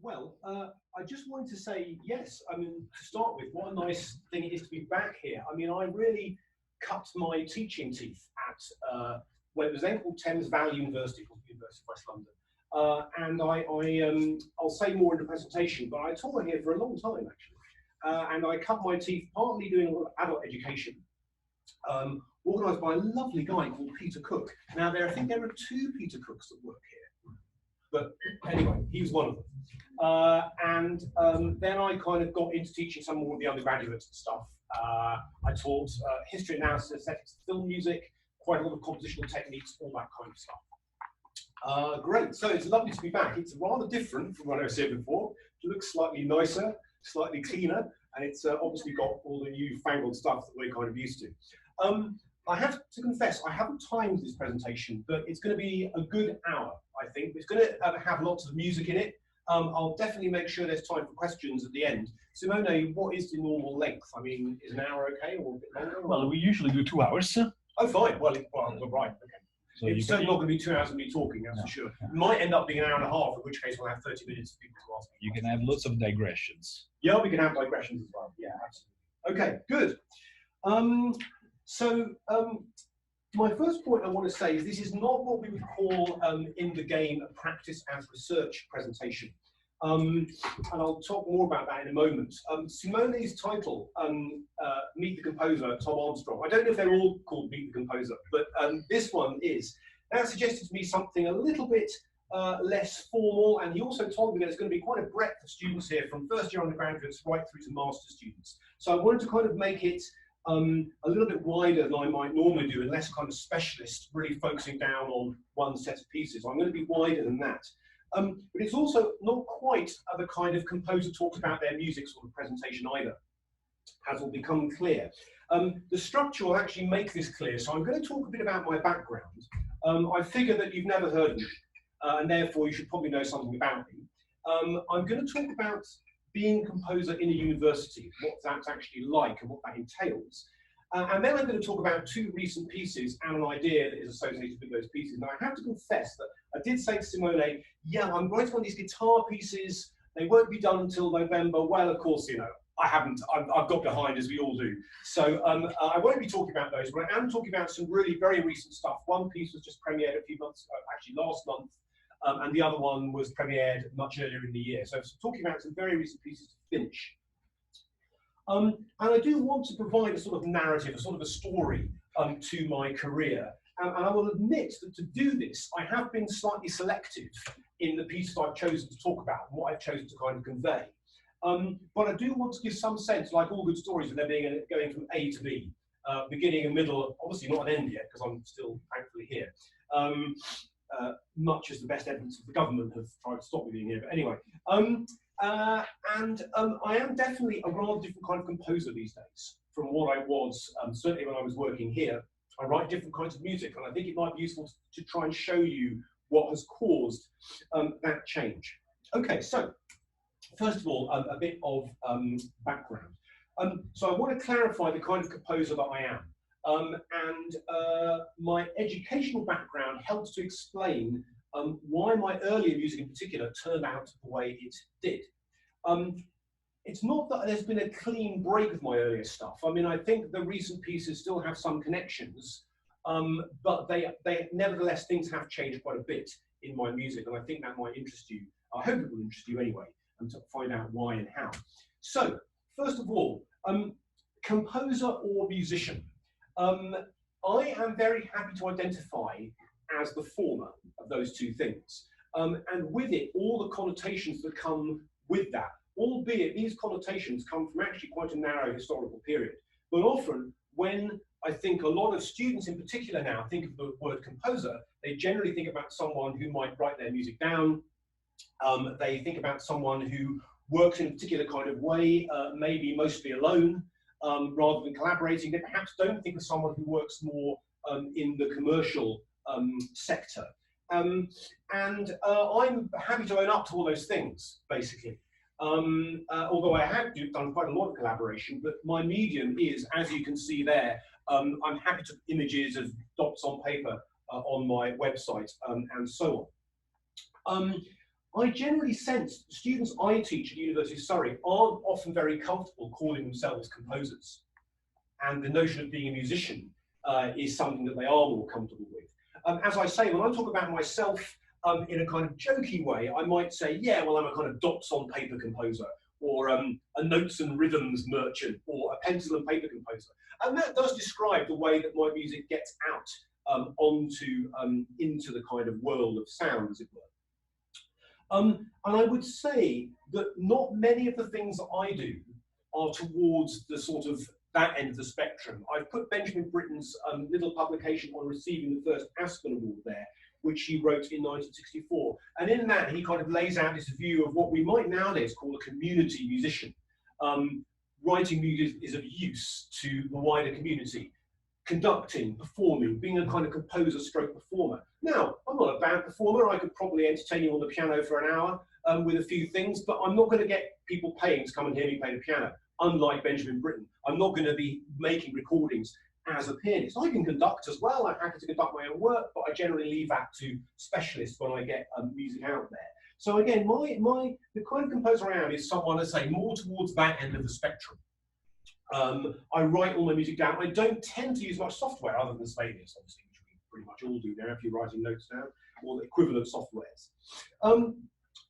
Well, I just wanted to say yes. I mean, to start with, what a nice thing it is to be back here. I mean, I really cut my teaching teeth at well, it was then called Thames Valley University, called the University of West London. I'll say more in the presentation, but I taught here for a long time actually, and I cut my teeth partly doing a lot of adult education, organised by a lovely guy called Peter Cook. Now, I think there are two Peter Cooks that work here. But anyway, he was one of them. Then I kind of got into teaching some more of the undergraduates and stuff. I taught history, analysis, aesthetics, film music, quite a lot of compositional techniques, all that kind of stuff. Great, so it's lovely to be back. It's rather different from what I was here before. It looks slightly nicer, slightly cleaner, and it's obviously got all the newfangled stuff that we're kind of used to. I have to confess, I haven't timed this presentation, but it's going to be a good hour, I think. It's going to have lots of music in it. I'll definitely make sure there's time for questions at the end. Simone, what is the normal length? I mean, is an hour okay, or a bit longer? Well, we usually do 2 hours. Oh, fine. Well, right, okay. So it's certainly not going to be 2 hours of me talking, that's for sure. It might end up being an hour and a half, in which case we'll have 30 minutes for people to ask me. You can have lots of digressions. Yeah, we can have digressions as well. Yeah, absolutely. Okay, good. My first point I want to say is this is not what we would call in the game a practice as research presentation. And I'll talk more about that in a moment. Simone's title, Meet the Composer, Tom Armstrong. I don't know if they're all called Meet the Composer, but this one is. That suggested to me something a little bit less formal, and he also told me that there's going to be quite a breadth of students here, from first-year undergraduates right through to master students. So I wanted to kind of make it a little bit wider than I might normally do, and less kind of specialist, really focusing down on one set of pieces. So I'm going to be wider than that. But it's also not quite the kind of composer talks about their music sort of presentation either, as will become clear. The structure will actually make this clear, so I'm going to talk a bit about my background. I figure that you've never heard of me, and therefore you should probably know something about me. I'm going to talk about being a composer in a university, what that's actually like and what that entails. And then I'm going to talk about two recent pieces and an idea that is associated with those pieces. Now, I have to confess that I did say to Simone, yeah, I'm writing on these guitar pieces. They won't be done until November. Well, of course, you know, I haven't. I've got behind, as we all do. So I won't be talking about those, but I am talking about some really very recent stuff. One piece was just premiered a few months ago, actually last month. And the other one was premiered much earlier in the year. So I'm talking about some very recent pieces to finish. And I do want to provide a sort of narrative, a sort of a story to my career. And I will admit that to do this, I have been slightly selective in the pieces I've chosen to talk about and what I've chosen to kind of convey. But I do want to give some sense, like all good stories, of there being going from A to B, beginning and middle, obviously not an end yet, because I'm still thankfully here. Much as the best evidence of the government have tried to stop me being here, but anyway. I am definitely a rather different kind of composer these days from what I was, certainly when I was working here. I write different kinds of music, and I think it might be useful to try and show you what has caused that change. Okay, so first of all, a bit of background. So I want to clarify the kind of composer that I am. My educational background helps to explain why my earlier music in particular turned out the way it did. It's not that there's been a clean break of my earlier stuff. I mean, I think the recent pieces still have some connections, but they nevertheless, things have changed quite a bit in my music, and I think that might interest you. I hope it will interest you anyway, and to find out why and how. So, first of all, composer or musician. I am very happy to identify as the former of those two things. And with it, all the connotations that come with that, albeit these connotations come from actually quite a narrow historical period. But often, when I think a lot of students in particular now think of the word composer, they generally think about someone who might write their music down. They think about someone who works in a particular kind of way, maybe mostly alone, rather than collaborating. They perhaps don't think of someone who works more in the commercial sector. I'm happy to own up to all those things, basically. Although I have done quite a lot of collaboration, but my medium is, as you can see there, I'm happy to put images of dots on paper on my website and so on. I generally sense students I teach at the University of Surrey aren't often very comfortable calling themselves composers. And the notion of being a musician is something that they are more comfortable with. As I say, when I talk about myself in a kind of jokey way, I might say, yeah, well, I'm a kind of dots on paper composer, or a notes and rhythms merchant, or a pencil and paper composer. And that does describe the way that my music gets out into the kind of world of sound, as it were. And I would say that not many of the things that I do are towards the sort of that end of the spectrum. I've put Benjamin Britten's little publication on receiving the first Aspen Award there, which he wrote in 1964. And in that, he kind of lays out this view of what we might nowadays call a community musician. Writing music is of use to the wider community. Conducting, performing, being a kind of composer stroke performer. Now, I'm not a bad performer. I could probably entertain you on the piano for an hour with a few things, but I'm not going to get people paying to come and hear me play the piano, unlike Benjamin Britten. I'm not going to be making recordings as a pianist. I can conduct as well. I'm happy to conduct my own work, but I generally leave that to specialists when I get music out there. So again, the kind of composer I am is someone, I say, more towards that end of the spectrum. I write all my music down. I don't tend to use much software other than Slavia, obviously, which we pretty much all do now if you're writing notes down, or the equivalent softwares.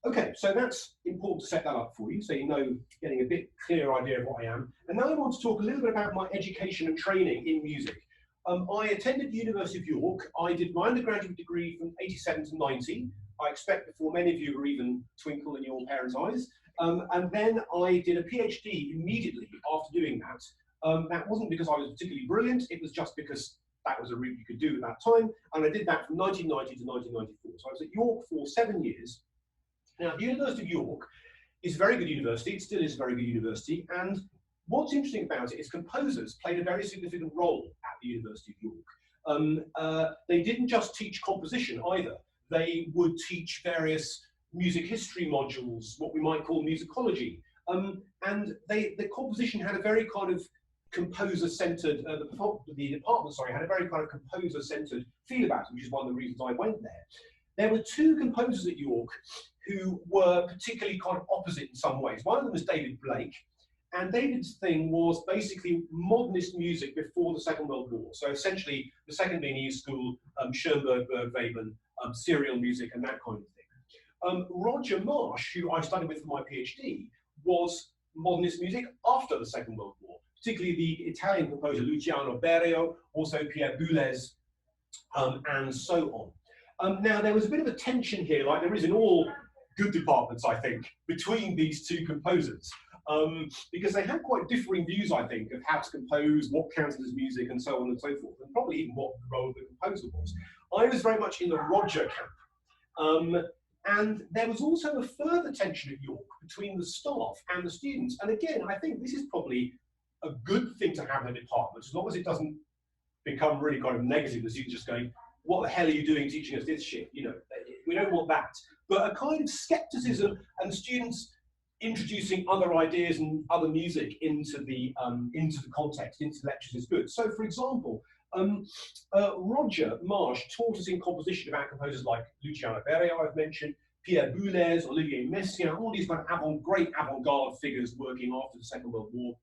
Okay, so that's important to set that up for you, so you know, getting a bit clearer idea of what I am. And now I want to talk a little bit about my education and training in music. I attended the University of York. I did my undergraduate degree from 87 to 90. I expect before many of you were even twinkle in your parents' eyes. And then I did a PhD immediately after doing that. That wasn't because I was particularly brilliant, it was just because that was a route you could do at that time. And I did that from 1990 to 1994. So I was at York for 7 years. Now, the University of York is a very good university. It still is a very good university. And what's interesting about it is composers played a very significant role at the University of York. They didn't just teach composition either. They would teach various music history modules, what we might call musicology. And the composition had a very kind of composer-centered, the department, sorry, had a very kind of composer-centered feel about it, which is one of the reasons I went there. There were two composers at York who were particularly kind of opposite in some ways. One of them was David Blake, and David's thing was basically modernist music before the Second World War. So essentially, the Second Viennese School, Schoenberg, Bergweben, serial music, and that kind of thing. Roger Marsh, who I studied with for my PhD, was modernist music after the Second World War, particularly the Italian composer Luciano Berio, also Pierre Boulez, and so on. Now, there was a bit of a tension here, like there is in all good departments, I think, between these two composers, because they had quite differing views, I think, of how to compose, what counted as music, and so on and so forth, and probably even what the role of the composer was. I was very much in the Roger camp. And there was also a further tension at York between the staff and the students. And again, I think this is probably a good thing to have in a department, as long as it doesn't become really kind of negative, the students just going, what the hell are you doing teaching us this shit? You know, we don't want that. But a kind of skepticism and students introducing other ideas and other music into the context, into the lectures is good. So for example, Roger Marsh taught us in composition about composers like Luciano Berio, I've mentioned, Pierre Boulez, Olivier Messiaen, all these kind of great avant-garde figures working after the Second World War,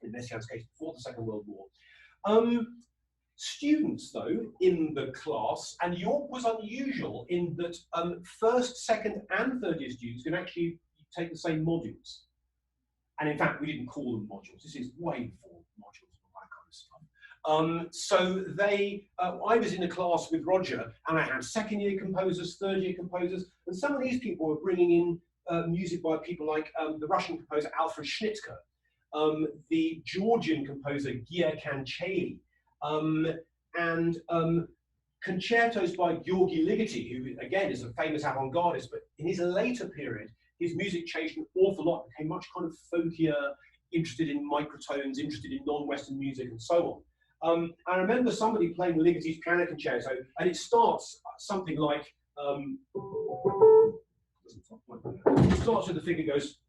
in Messiaen's case before the Second World War. Students, though, in the class, and York was unusual in that first, second, and third year students can actually take the same modules. And in fact, we didn't call them modules. This is way before modules and all that kind of stuff. So I was in a class with Roger, and I had second year composers, third year composers, and some of these people were bringing in music by people like the Russian composer Alfred Schnittke, the Georgian composer Gia Kancheli, and concertos by Georgi Ligeti, who again is a famous avant-gardist, but in his later period, his music changed an awful lot, became much kind of folkier, interested in microtones, interested in non-Western music, and so on. I remember somebody playing Ligeti's piano concerto, and it starts something like, it starts with the figure goes,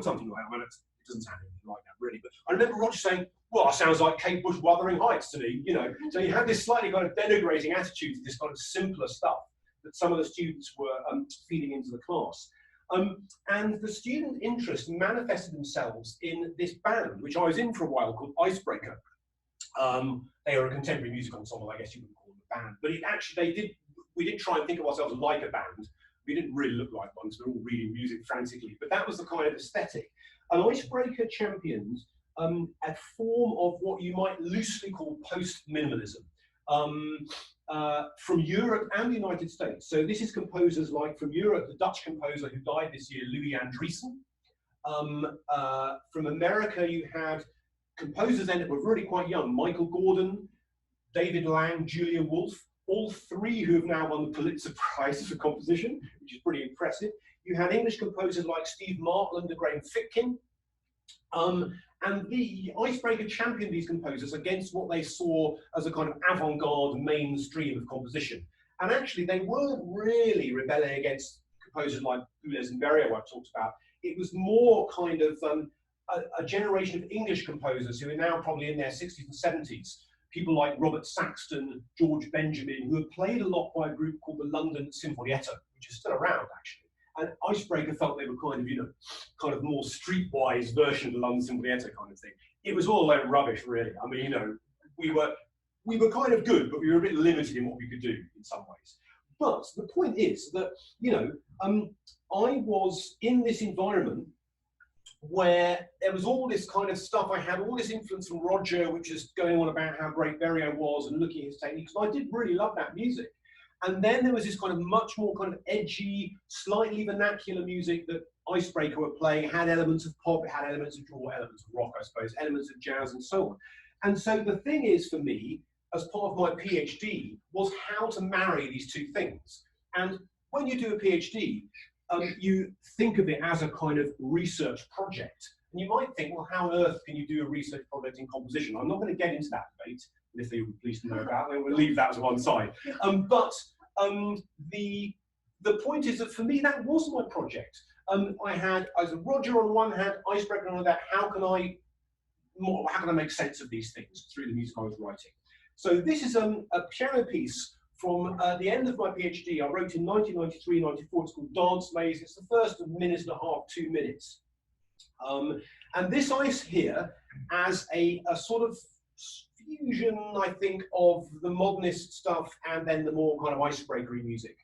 something like that. It doesn't sound anything like that, really. But I remember Roger saying, well, it sounds like Kate Bush Wuthering Heights to me, you know. So you have this slightly kind of denigrating attitude to this kind of simpler stuff that some of the students were feeding into the class. And the student interest manifested themselves in this band, which I was in for a while, called Icebreaker. They are a contemporary music ensemble, I guess you would call them a band. But it actually, we did try and think of ourselves like a band. We didn't really look like one, because we were all reading music frantically. But that was the kind of aesthetic. And Icebreaker champions a form of what you might loosely call post-minimalism from Europe and the United States. So this is composers like from Europe, the Dutch composer who died this year, Louis Andriessen. From America, you had composers ended were really quite young, Michael Gordon, David Lang, Julia Wolfe, all three who have now won the Pulitzer Prize for composition, which is pretty impressive. You had English composers like Steve Martland and Graham Fitkin. And the Icebreaker championed these composers against what they saw as a kind of avant-garde mainstream of composition. And actually, they weren't really rebelling against composers like Boulez and Berriot, I've talked about. It was more kind of a generation of English composers who are now probably in their 60s and 70s. People like Robert Saxton, George Benjamin, who had played a lot by a group called the London Sinfonietta, which is still around, actually. And Icebreaker felt they were kind of, you know, kind of more streetwise version of the London Sinfonietta kind of thing. It was all like rubbish, really. I mean, you know, we were kind of good, but we were a bit limited in what we could do in some ways. But the point is that, you know, I was in this environment where there was all this kind of stuff. I had all this influence from Roger, which is going on about how great Berriot was and looking at his techniques. And I did really love that music. And then there was this kind of much more kind of edgy, slightly vernacular music that Icebreaker were playing. It had elements of pop, it had elements of draw, elements of rock, I suppose, elements of jazz and so on. And so the thing is for me, as part of my PhD, was how to marry these two things. And when you do a PhD, you think of it as a kind of research project. And you might think, well, how on earth can you do a research project in composition? I'm not going to get into that debate. If they would please to know about, then we'll leave that to one side. But the point is that for me, that wasn't my project. I had Roger on one hand, Icebreaker on the other. How can I make sense of these things through the music I was writing? So this is a piano piece from the end of my PhD. I wrote in 1993, 94. It's called Dance Maze. It's the first of minute and a half, 2 minutes. And this I hear as a sort of fusion, I think, of the modernist stuff and then the more kind of icebreakery music.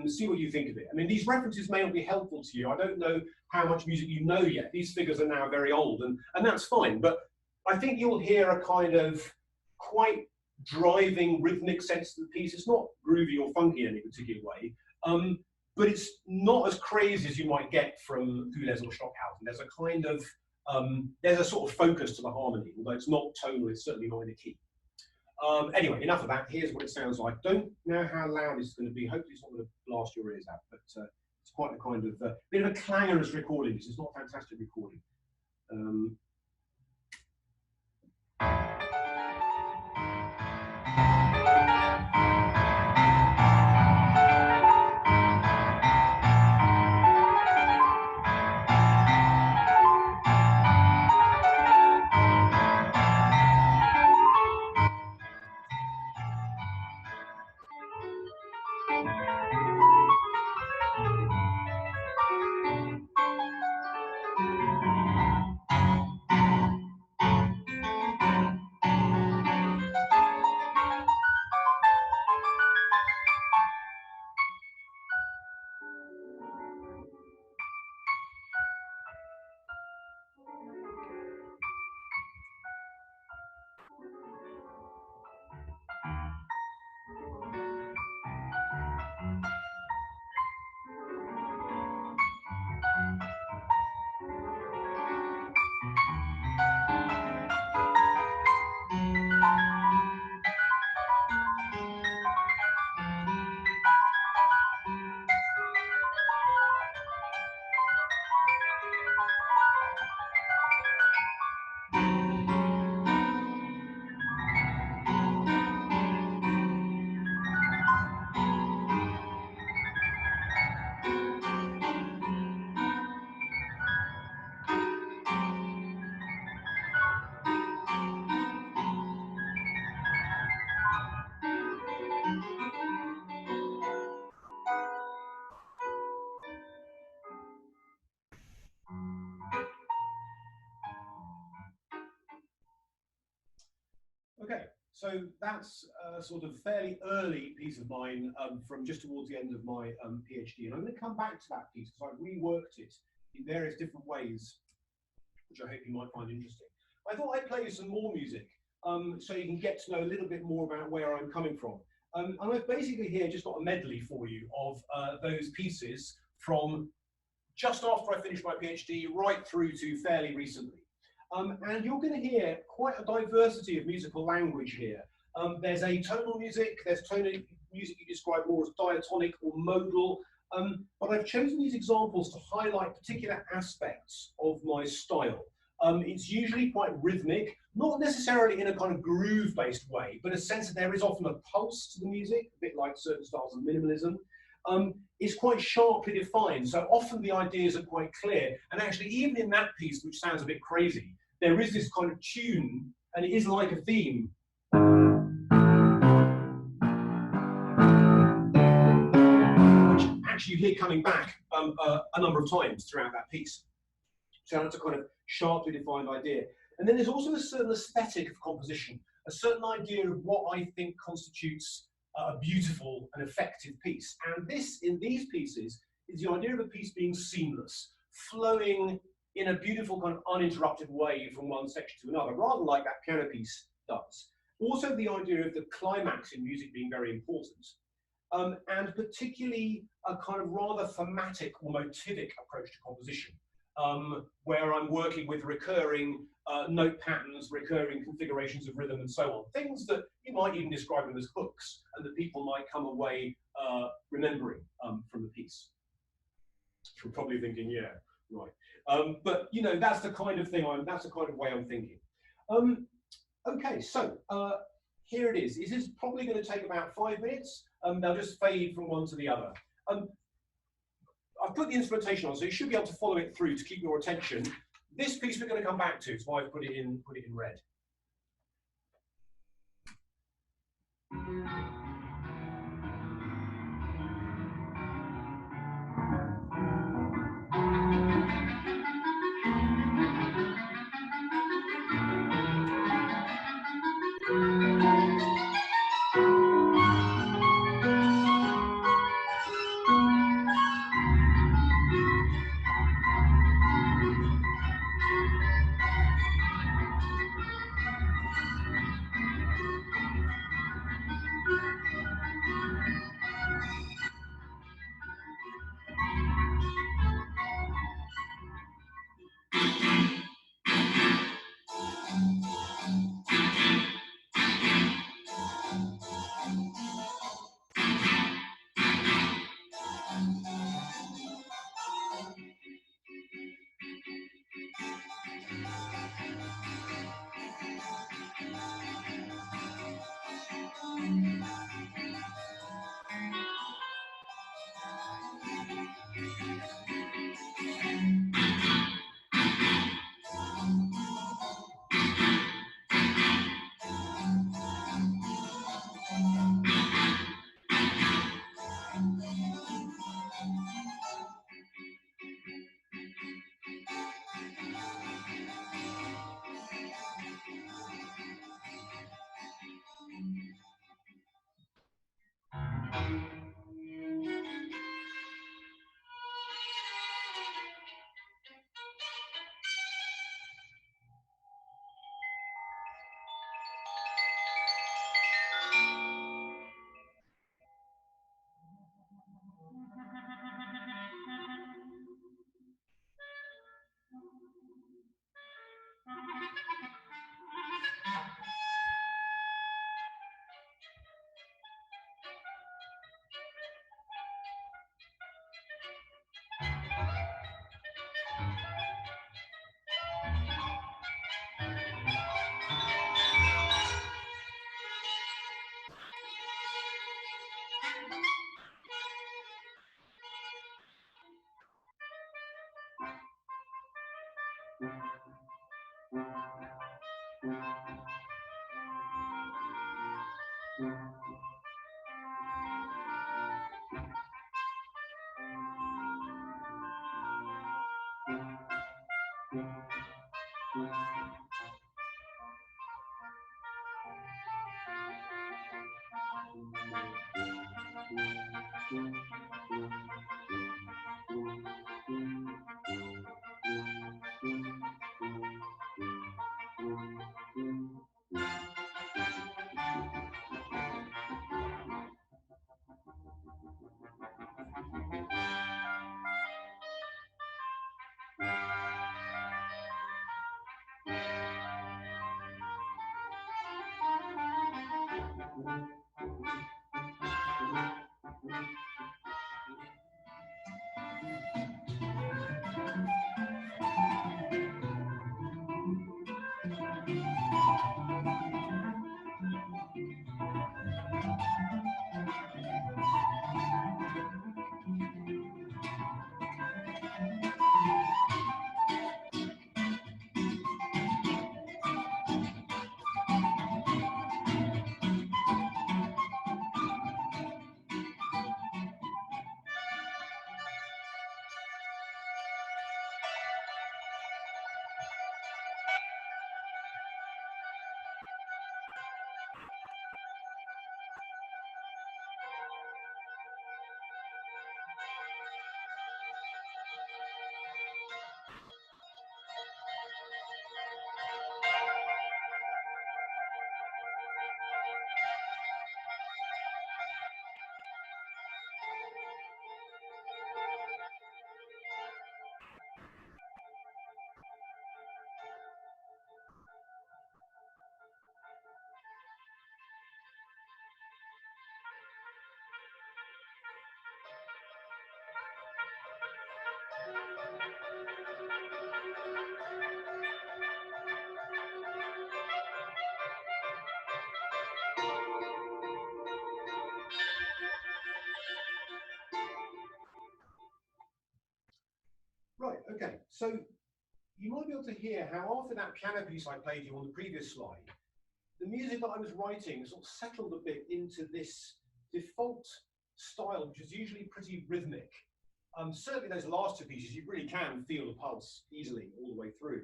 See what you think of it. I mean, these references may not be helpful to you. I don't know how much music you know yet. These figures are now very old, and that's fine. But I think you'll hear a kind of quite driving rhythmic sense to the piece. It's not groovy or funky in any particular way, but it's not as crazy as you might get from Boulez or Stockhausen. There's a kind of there's a sort of focus to the harmony, although it's not tonal, it's certainly not in a key. Anyway, enough of that. Here's what it sounds like. Don't know how loud it's going to be. Hopefully it's not going to blast your ears out, but it's quite a kind of bit of a clangorous recording. This is not a fantastic recording. So that's a sort of fairly early piece of mine from just towards the end of my PhD. And I'm going to come back to that piece because I've reworked it in various different ways, which I hope you might find interesting. I thought I'd play you some more music so you can get to know a little bit more about where I'm coming from. And I've basically here just got a medley for you of those pieces from just after I finished my PhD right through to fairly recently. And you're going to hear quite a diversity of musical language here. There's atonal music, there's tonal music you describe more as diatonic or modal, but I've chosen these examples to highlight particular aspects of my style. It's usually quite rhythmic, not necessarily in a kind of groove-based way, but a sense that there is often a pulse to the music, a bit like certain styles of minimalism. It's quite sharply defined, so often the ideas are quite clear. And actually, even in that piece, which sounds a bit crazy, there is this kind of tune, and it is like a theme. Which actually you hear coming back a number of times throughout that piece. So that's a kind of sharply defined idea. And then there's also a certain aesthetic of composition, a certain idea of what I think constitutes a beautiful and effective piece. And this, in these pieces, is the idea of a piece being seamless, flowing in a beautiful kind of uninterrupted way from one section to another, rather like that piano piece does. Also the idea of the climax in music being very important, and particularly a kind of rather thematic or motivic approach to composition, where I'm working with recurring note patterns, recurring configurations of rhythm and so on. Things that you might even describe them as hooks and that people might come away remembering from the piece. You're probably thinking, yeah, right. But you know, that's the kind of thing that's the kind of way I'm thinking. Okay, so here it is. This is probably going to take about 5 minutes. They'll just fade from one to the other. I've put the instrumentation on, so you should be able to follow it through to keep your attention. This piece we're going to come back to, so I've put it in red. Right, okay, so you might be able to hear how after that piano piece I played you on the previous slide, the music that I was writing sort of settled a bit into this default style, which is usually pretty rhythmic. Certainly those last two pieces, you really can feel the pulse easily all the way through.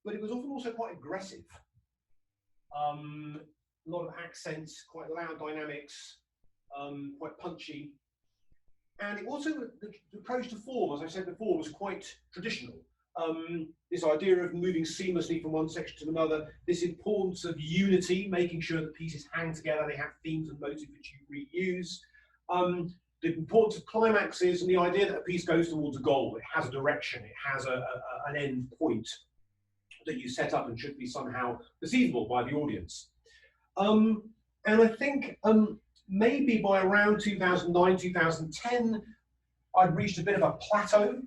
But it was often also quite aggressive. A lot of accents, quite loud dynamics, quite punchy. And it also, the approach to form, as I said before, was quite traditional. This idea of moving seamlessly from one section to another, this importance of unity, making sure that pieces hang together, they have themes and motifs which you reuse. The importance of climaxes and the idea that a piece goes towards a goal, it has a direction, it has an end point that you set up and should be somehow perceivable by the audience. And I think maybe by around 2009, 2010, I'd reached a bit of a plateau.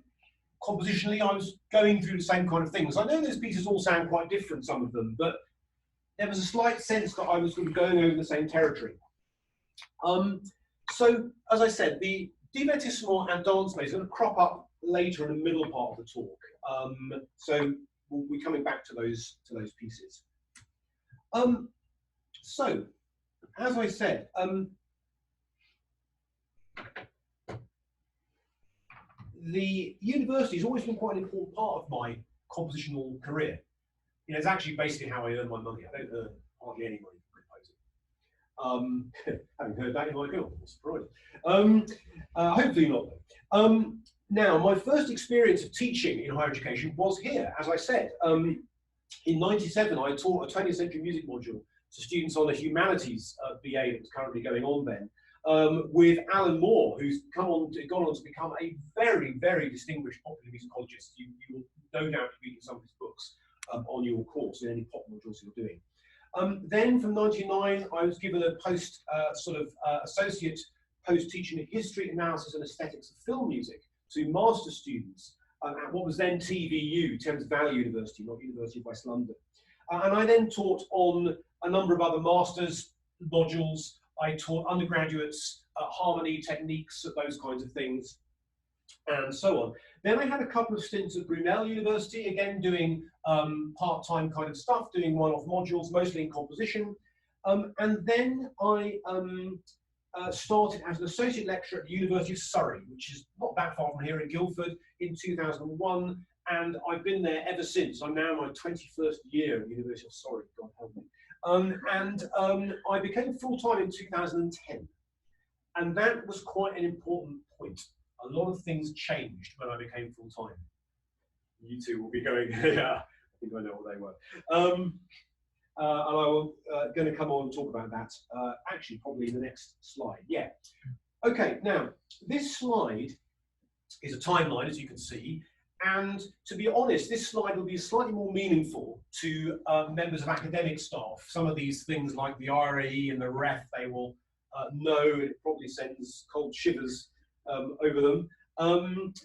Compositionally, I was going through the same kind of things. I know those pieces all sound quite different, some of them, but there was a slight sense that I was sort of going over the same territory. So, as I said, the divertissement and dance plays are going to crop up later in the middle part of the talk. So we'll be coming back to those pieces. So, as I said, the university has always been quite an important part of my compositional career. You know, it's actually basically how I earn my money. I don't earn hardly any money from composing. Having heard that, you might go, I'm surprised. Hopefully not, though. Now, my first experience of teaching in higher education was here, as I said. In '97, I taught a 20th century music module to students on the humanities BA that was currently going on then, with Alan Moore, who's gone on to become a very, very distinguished popular musicologist. You will no doubt be reading some of his books on your course in any pop modules you're doing. Then from '99, I was given a post associate post teaching in history, analysis and aesthetics of film music to master students at what was then TVU, Thames Valley University, not University of West London. And I then taught on a number of other masters modules. I taught undergraduates harmony techniques, those kinds of things, and so on. Then I had a couple of stints at Brunel University, again doing part-time kind of stuff, doing one-off modules, mostly in composition. And then I started as an associate lecturer at the University of Surrey, which is not that far from here in Guildford, in 2001. And I've been there ever since. I'm now in my 21st year at the University of Surrey, God help me. I became full-time in 2010. And that was quite an important point. A lot of things changed when I became full-time. You two will be going, yeah, I think I know what they were. And I will going to come on and talk about that, actually, probably in the next slide. Yeah. Okay, now, this slide is a timeline, as you can see. And to be honest, this slide will be slightly more meaningful to members of academic staff. Some of these things like the RAE and the REF, they will know, it probably sends cold shivers over them. And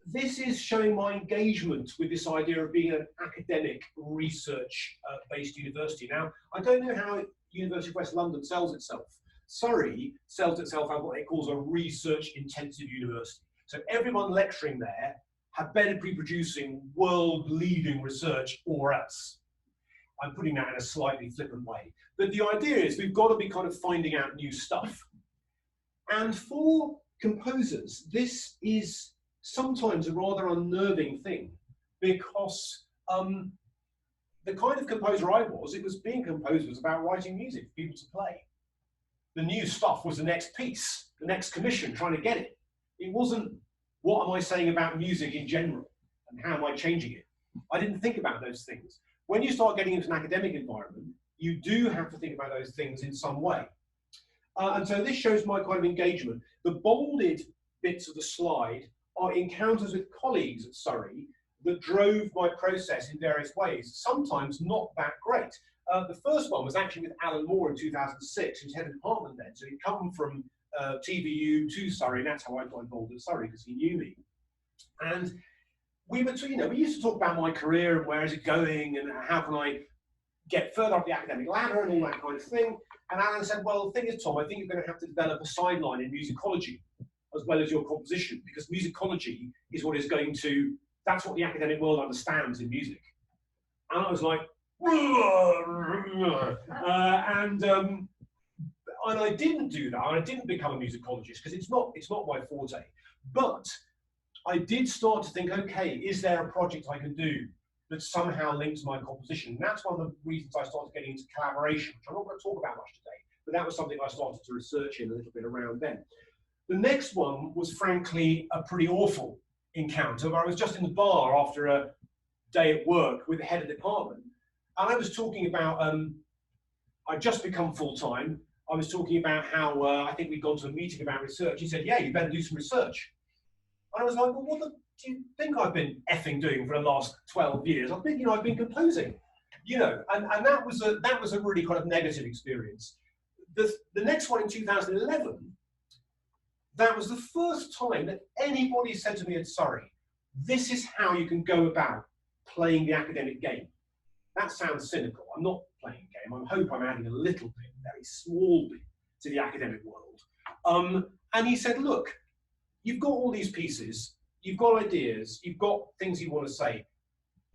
this is showing my engagement with this idea of being an academic research-based university. Now, I don't know how University of West London sells itself. Surrey sells itself as what it calls a research-intensive university. So everyone lecturing there had better be producing world-leading research or else. I'm putting that in a slightly flippant way. But the idea is we've got to be kind of finding out new stuff. And for composers, this is sometimes a rather unnerving thing, because the kind of composer I was, it was being a composer was about writing music for people to play. The new stuff was the next piece, the next commission, trying to get it. It wasn't, what am I saying about music in general, and how am I changing it? I didn't think about those things. When you start getting into an academic environment, you do have to think about those things in some way. And so this shows my kind of engagement. The bolded bits of the slide are encounters with colleagues at Surrey that drove my process in various ways, sometimes not that great. The first one was actually with Alan Moore in 2006, who's head of department then. So he'd come from TVU to Surrey, and that's how I got involved at Surrey, because he knew me. And we were, we used to talk about my career and where is it going and how can I get further up the academic ladder and all that kind of thing. And Alan said, well, the thing is, Tom, I think you're going to have to develop a sideline in musicology as well as your composition, because musicology is what is going to, that's what the academic world understands in music. And I was like, and I didn't do that. I didn't become a musicologist because it's not my forte. But I did start to think, okay, is there a project I can do that somehow links my composition? And that's one of the reasons I started getting into collaboration, which I'm not going to talk about much today, but that was something I started to research in a little bit around then. The next one was frankly a pretty awful encounter where I was just in the bar after a day at work with the head of department. And I was talking about, I'd just become full-time. I was talking about how I think we'd gone to a meeting about research. He said, yeah, you better do some research. And I was like, well, what do you think I've been effing doing for the last 12 years? I've been composing, and that was a really kind of negative experience. The next one in 2011, that was the first time that anybody said to me at Surrey, this is how you can go about playing the academic game. That sounds cynical. I'm not playing a game. I hope I'm adding a little bit, very small bit, to the academic world. And he said, look, you've got all these pieces, you've got ideas, you've got things you want to say.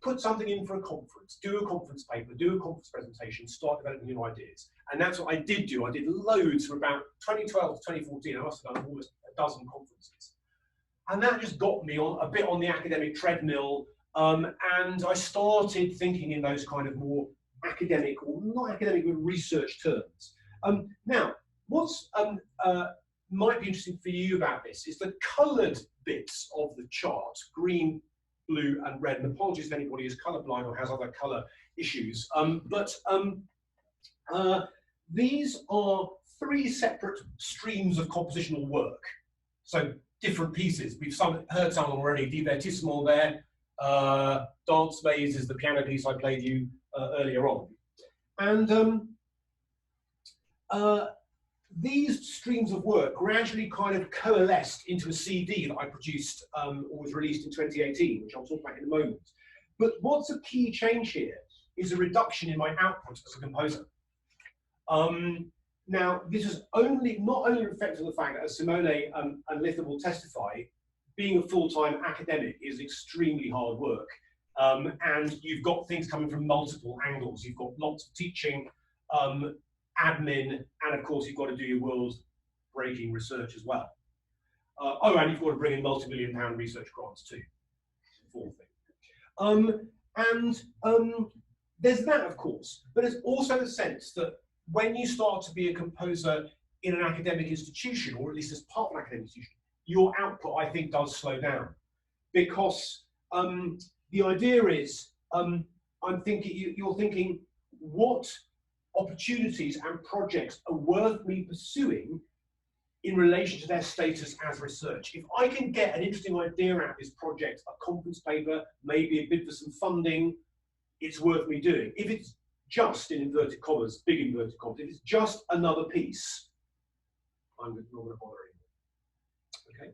Put something in for a conference, do a conference paper, do a conference presentation, start developing new ideas. And that's what I did do. I did loads from about 2012 to 2014. I must have done almost a dozen conferences. And that just got me on a bit on the academic treadmill. And I started thinking in those kind of more academic, or not academic, but research terms. Now, what's might be interesting for you about this is the coloured bits of the chart, green, blue and red. And apologies if anybody is colourblind or has other colour issues. These are three separate streams of compositional work. So different pieces. We've heard some already. Divertissement there. Dance Maze is the piano piece I played you earlier on. And these streams of work gradually kind of coalesced into a CD that I produced or was released in 2018, which I'll talk about in a moment. But what's a key change here is a reduction in my output as a composer. Now, this is not only reflected on the fact that, as Simone and Litha will testify, being a full-time academic is extremely hard work. And you've got things coming from multiple angles. You've got lots of teaching, admin, and of course you've got to do your world-breaking research as well. And you've got to bring in multi-million-pound research grants too. Fourth thing. There's that, of course, but there's also the sense that when you start to be a composer in an academic institution, or at least as part of an academic institution, your output, I think, does slow down. Because the idea is, you're thinking, what opportunities and projects are worth me pursuing in relation to their status as research? If I can get an interesting idea out of this project, a conference paper, maybe a bid for some funding, it's worth me doing. If it's just, in inverted commas, big inverted commas, if it's just another piece, I'm not going to bother anymore. Okay?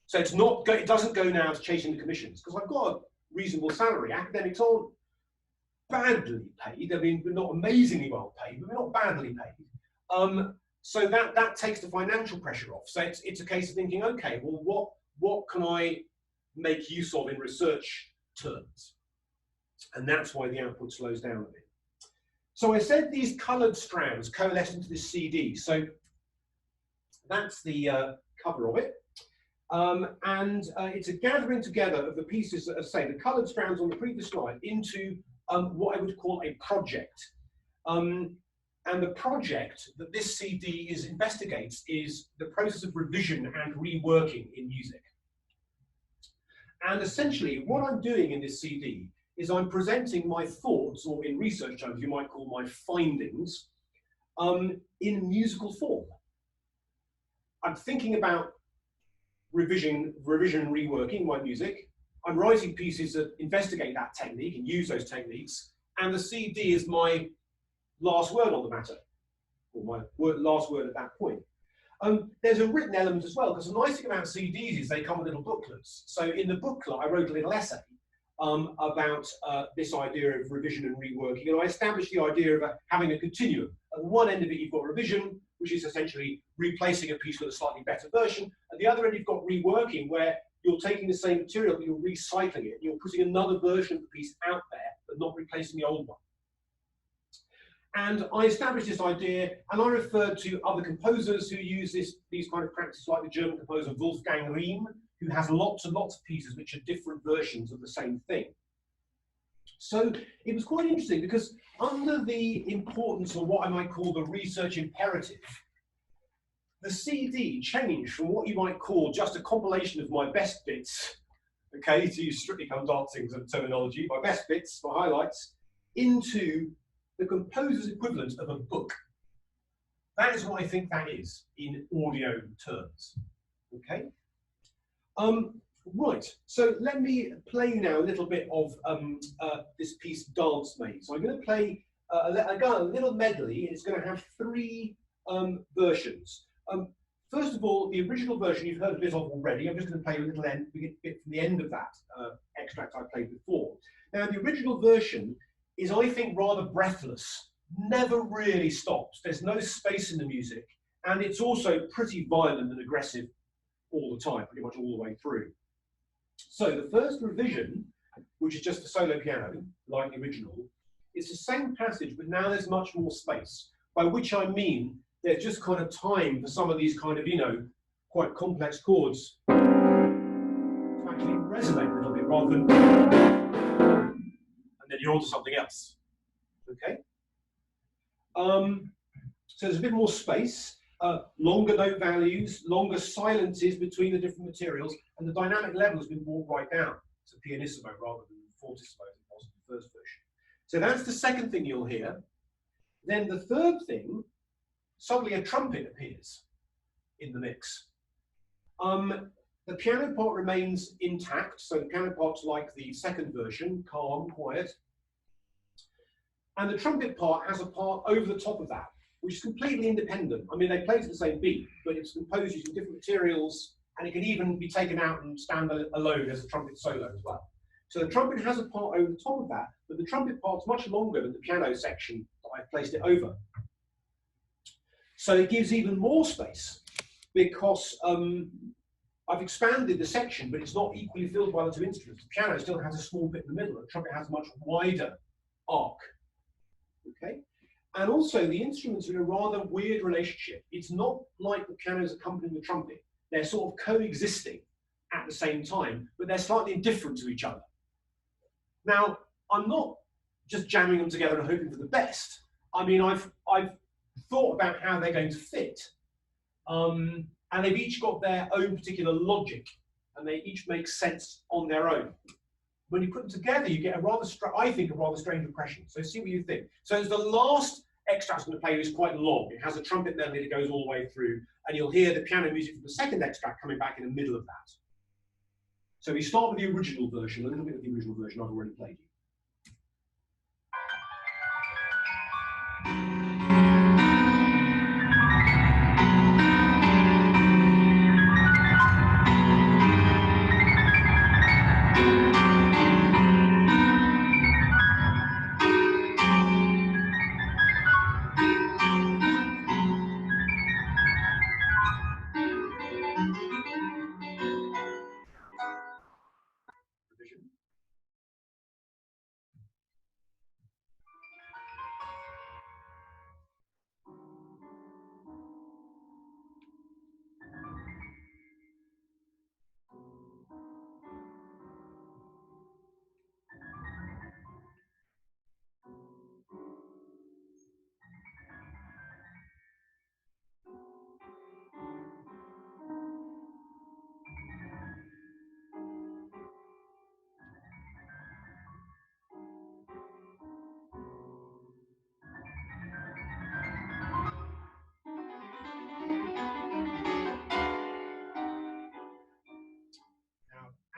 So it's not, it doesn't go now to chasing the commissions, because I've got a reasonable salary. Academics aren't badly paid. I mean, we're not amazingly well paid, but we're not badly paid. So that takes the financial pressure off. So it's a case of thinking, okay, well, what can I make use of in research terms? And that's why the output slows down a bit. So I said these coloured strands coalesce into this CD. So that's the cover of it. It's a gathering together of the pieces, as I say, the coloured strands on the previous slide into what I would call a project. And the project that this CD investigates is the process of revision and reworking in music. And essentially, what I'm doing in this CD is I'm presenting my thoughts, or in research terms, you might call my findings, in musical form. I'm thinking about revision and reworking my music. I'm writing pieces that investigate that technique and use those techniques. And the CD is my last word on the matter, or my last word at that point. There's a written element as well, because the nice thing about CDs is they come with little booklets. So in the booklet, I wrote a little essay about this idea of revision and reworking, and I established the idea of having a continuum. At one end of it, you've got revision, which is essentially replacing a piece with a slightly better version. At the other end, you've got reworking, where you're taking the same material, but you're recycling it. You're putting another version of the piece out there, but not replacing the old one. And I established this idea, and I referred to other composers who use these kind of practices, like the German composer Wolfgang Riem, who has lots and lots of pieces which are different versions of the same thing. So it was quite interesting, because under the importance of what I might call the research imperative, the CD changed from what you might call just a compilation of my best bits, okay, to use Strictly Come Dancing terminology, my best bits, my highlights, into the composer's equivalent of a book. That is what I think that is in audio terms. Okay. Right. So let me play now a little bit of this piece, Dance Maze. So I'm going to play a little medley. It's going to have three versions. First of all, the original version you've heard a bit of already. I'm just going to play a little bit from the end of that extract I played before. Now, the original version is, I think, rather breathless, never really stops. There's no space in the music, and it's also pretty violent and aggressive all the time, pretty much all the way through. So the first revision, which is just for solo piano, like the original, is the same passage, but now there's much more space, by which I mean there's just kind of time for some of these kind of, quite complex chords to actually resonate a little bit, rather than then you're onto something else. Okay. So there's a bit more space, longer note values, longer silences between the different materials, and the dynamic level has been brought right down to pianissimo rather than fortissimo as it was in the first version. So that's the second thing you'll hear. Then the third thing, suddenly a trumpet appears in the mix. The piano part remains intact, so the piano part's like the second version, calm, quiet. And the trumpet part has a part over the top of that, which is completely independent. I mean, they play to the same beat, but it's composed using different materials, and it can even be taken out and stand alone as a trumpet solo as well. So the trumpet has a part over the top of that, but the trumpet part's much longer than the piano section that I've placed it over. So it gives even more space, because I've expanded the section, but it's not equally filled by the two instruments. The piano still has a small bit in the middle, and the trumpet has a much wider arc. Okay, and also the instruments are in a rather weird relationship. It's not like the piano's accompanying the trumpet. They're sort of coexisting at the same time, but they're slightly indifferent to each other. Now, I'm not just jamming them together and hoping for the best. I mean, I've thought about how they're going to fit. And they've each got their own particular logic, and they each make sense on their own. When you put them together, you get a rather, I think, a rather strange impression. So see what you think. So the last extract I'm going to play is quite long. It has a trumpet melody that goes all the way through, and you'll hear the piano music from the second extract coming back in the middle of that. So we start with the original version, a little bit of the original version I've already played you.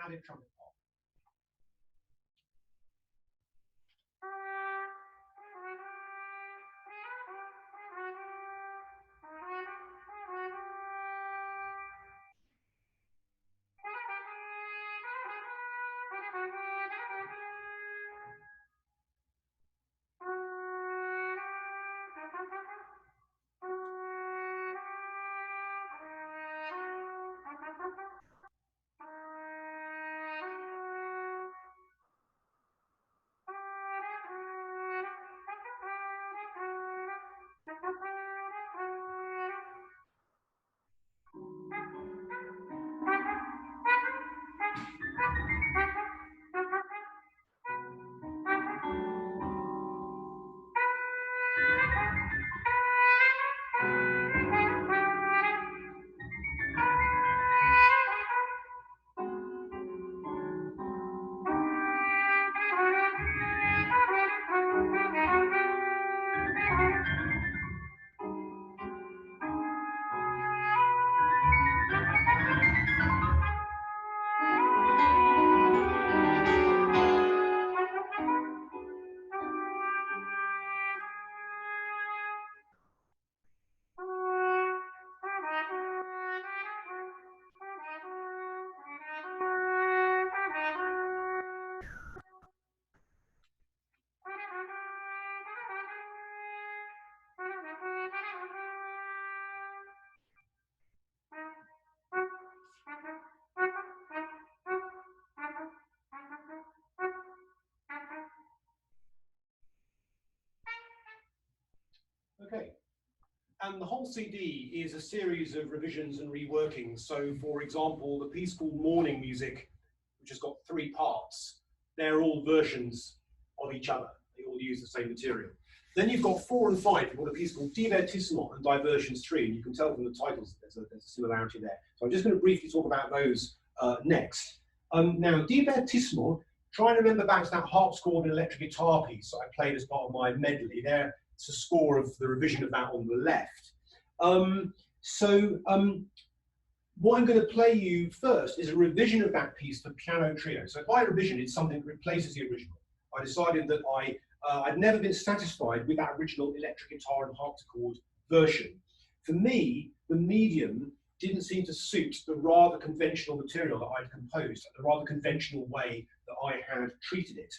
Added trumpet part. Okay, and the whole CD is a series of revisions and reworkings. So, for example, the piece called Morning Music, which has got 3 parts, they're all versions of each other. They all use the same material. Then you've got 4 and 5. You've got a piece called Divertissement and Diversions 3, and you can tell from the titles there's a similarity there. So I'm just going to briefly talk about those next. Now, Divertissement, try and remember back to that harpsichord and electric guitar piece that I played as part of my medley. There, it's a score of the revision of that on the left. What I'm going to play you first is a revision of that piece for piano trio. So by revision, it's something that replaces the original. I decided that I'd never been satisfied with that original electric guitar and harpsichord version. For me, the medium didn't seem to suit the rather conventional material that I'd composed, the rather conventional way that I had treated it.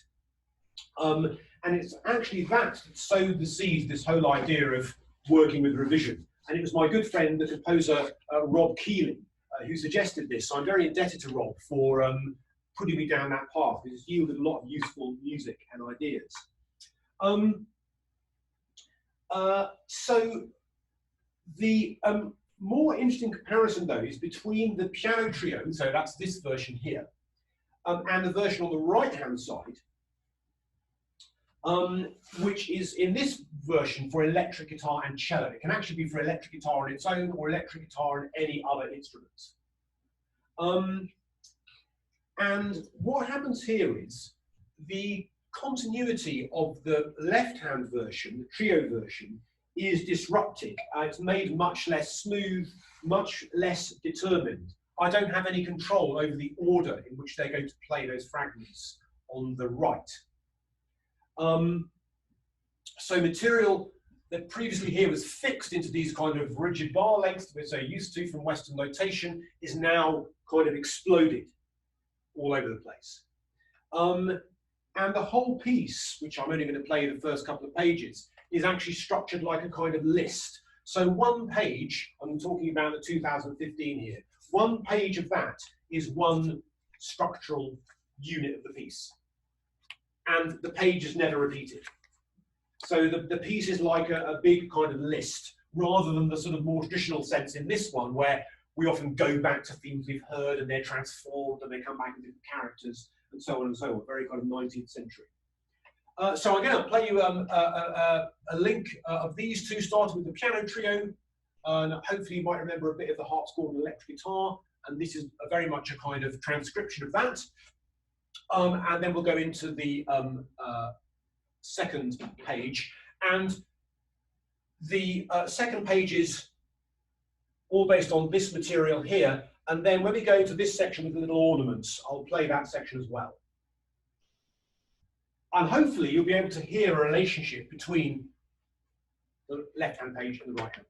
And it's actually that sowed the seeds, this whole idea of working with revision. And it was my good friend, the composer Rob Keeling, who suggested this. So I'm very indebted to Rob for putting me down that path. It's yielded a lot of useful music and ideas. So the more interesting comparison, though, is between the piano trio, so that's this version here, and the version on the right-hand side. which is in this version for electric guitar and cello. It can actually be for electric guitar on its own or electric guitar and any other instruments. And what happens here is the continuity of the left-hand version, the trio version, is disrupted. It's made much less smooth, much less determined. I don't have any control over the order in which they're going to play those fragments on the right. So material that previously here was fixed into these kind of rigid bar lengths we're so used to from Western notation is now kind of exploded all over the place. And the whole piece, which I'm only going to play the first couple of pages, is actually structured like a kind of list. So one page, I'm talking about the 2015 here, one page of that is one structural unit of the piece. And the page is never repeated. So the piece is like a big kind of list, rather than the sort of more traditional sense in this one, where we often go back to themes we've heard and they're transformed and they come back with different characters and so on and so on, very kind of 19th century. So I'm going to play you a link of these two, starting with the piano trio, and hopefully you might remember a bit of the harpsichord and electric guitar, and this is very much a kind of transcription of that. And then we'll go into the second page, and the second page is all based on this material here, and then when we go to this section with the little ornaments, I'll play that section as well. And hopefully you'll be able to hear a relationship between the left-hand page and the right-hand page.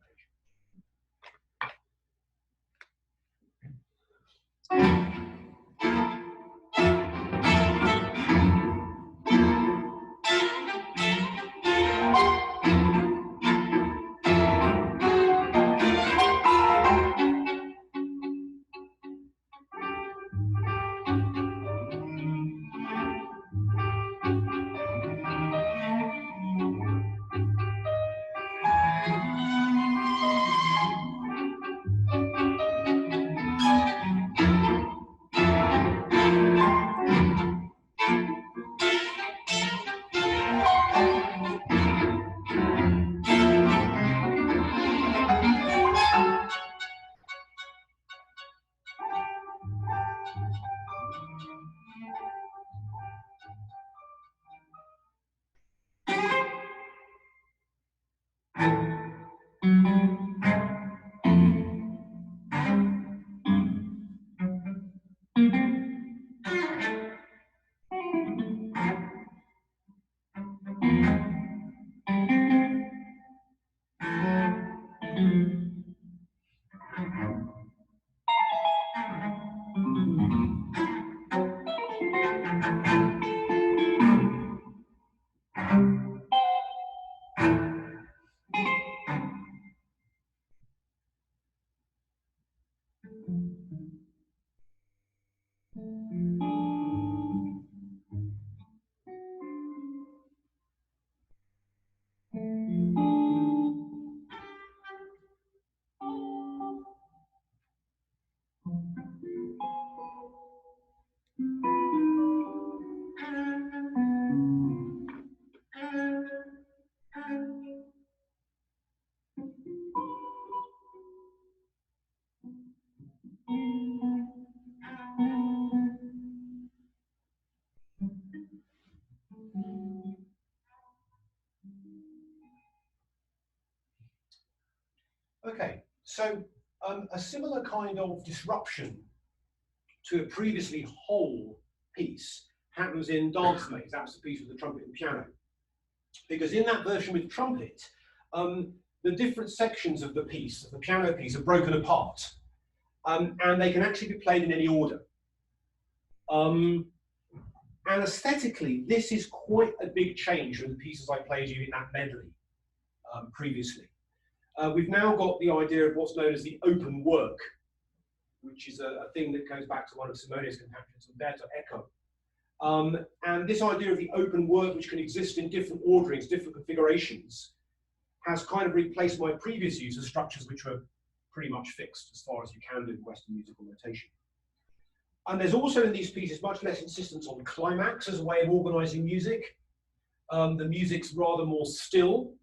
Okay, so a similar kind of disruption to a previously whole piece happens in Dance Maze. That's the piece with the trumpet and piano. Because in that version with trumpet, the different sections of the piece, of the piano piece, are broken apart. And they can actually be played in any order. And aesthetically, this is quite a big change from the pieces I played you in that medley previously. We've now got the idea of what's known as the open work, which is a thing that goes back to one of Simone's compatriots, Umberto Eco. And this idea of the open work, which can exist in different orderings, different configurations, has kind of replaced my previous use of structures which were pretty much fixed as far as you can do in Western musical notation. And there's also in these pieces much less insistence on climax as a way of organizing music. The music's rather more still.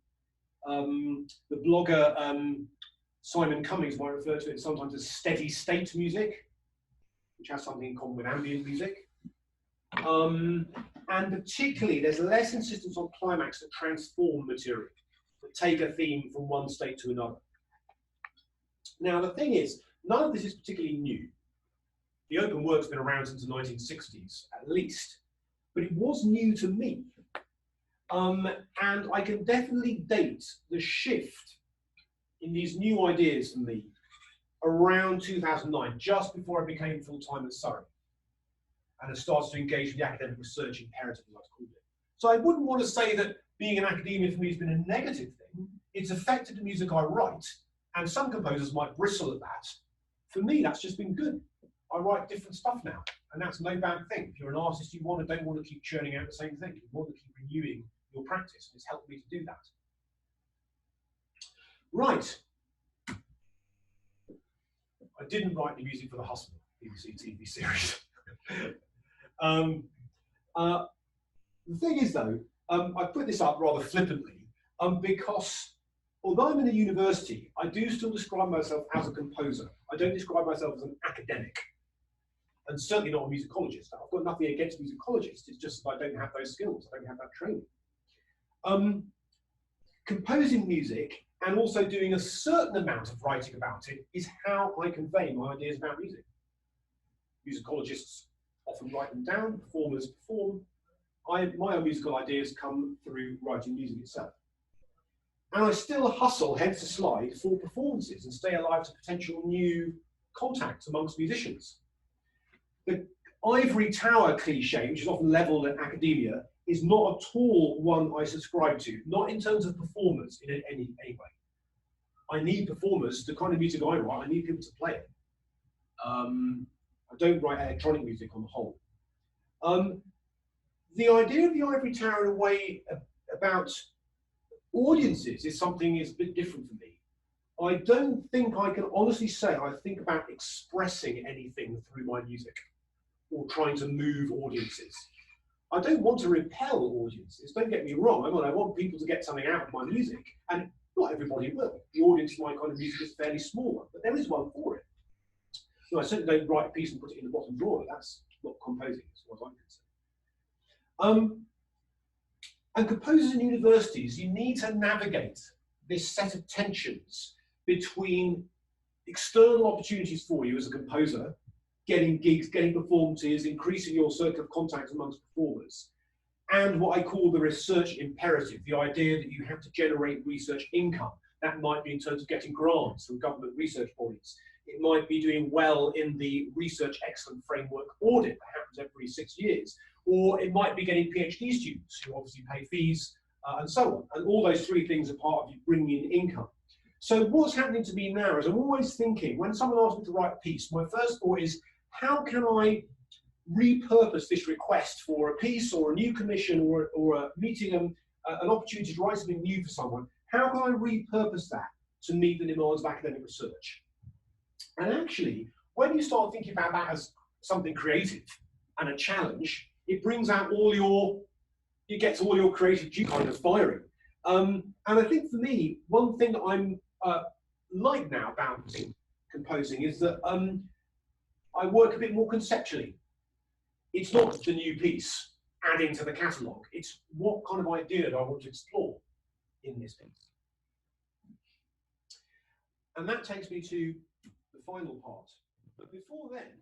The blogger Simon Cummings might refer to it sometimes as steady state music, which has something in common with ambient music. And particularly, there's less insistence on climax that transform material, that take a theme from one state to another. Now, the thing is, none of this is particularly new. The open work's been around since the 1960s, at least, but it was new to me. And I can definitely date the shift in these new ideas for me around 2009, just before I became full-time at Surrey, and I started to engage with the academic research imperative, as I've called it. So I wouldn't want to say that being an academia for me has been a negative thing. It's affected the music I write, and some composers might bristle at that. For me, that's just been good. I write different stuff now, and that's no bad thing. If you're an artist, you don't want to keep churning out the same thing. You want to keep renewing your practice, and it's helped me to do that. Right. I didn't write the music for the Husband BBC TV series. The thing is, though, I put this up rather flippantly because although I'm in a university, I do still describe myself as a composer. I don't describe myself as an academic, and certainly not a musicologist. I've got nothing against musicologists. It's just that I don't have those skills. I don't have that training. Composing music and also doing a certain amount of writing about it is how I convey my ideas about music. Musicologists often write them down, performers perform. My own musical ideas come through writing music itself. And I still hustle, hence the slide, for performances and stay alive to potential new contacts amongst musicians. The ivory tower cliche, which is often levelled at academia, is not at all one I subscribe to, not in terms of performers in any way. I need performers, the kind of music I write, I need people to play it. I don't write electronic music on the whole. The idea of the ivory tower in a way about audiences is something that's a bit different for me. I don't think I can honestly say I think about expressing anything through my music or trying to move audiences. I don't want to repel audiences, don't get me wrong. I want people to get something out of my music, and not everybody will. The audience for my kind of music is fairly small, but there is one for it. So I certainly don't write a piece and put it in the bottom drawer. That's not composing, as far as I'm concerned. And composers in universities, you need to navigate this set of tensions between external opportunities for you as a composer, getting gigs, getting performances, increasing your circle of contacts amongst performers, and what I call the research imperative, the idea that you have to generate research income. That might be in terms of getting grants from government research bodies. It might be doing well in the Research Excellence Framework audit that happens every 6 years. Or it might be getting PhD students who obviously pay fees and so on. And all those three things are part of you bringing in income. So what's happening to me now is I'm always thinking, when someone asks me to write a piece, my first thought is, how can I repurpose this request for a piece or a new commission or a meeting, an opportunity to write something new for someone? How can I repurpose that to meet the demands of academic research? And actually, when you start thinking about that as something creative and a challenge, it brings out it gets all your creative juice kind of firing. And I think for me, one thing that I'm like now about composing is that I work a bit more conceptually. It's not the new piece adding to the catalogue. It's what kind of idea do I want to explore in this piece. And that takes me to the final part. But before then,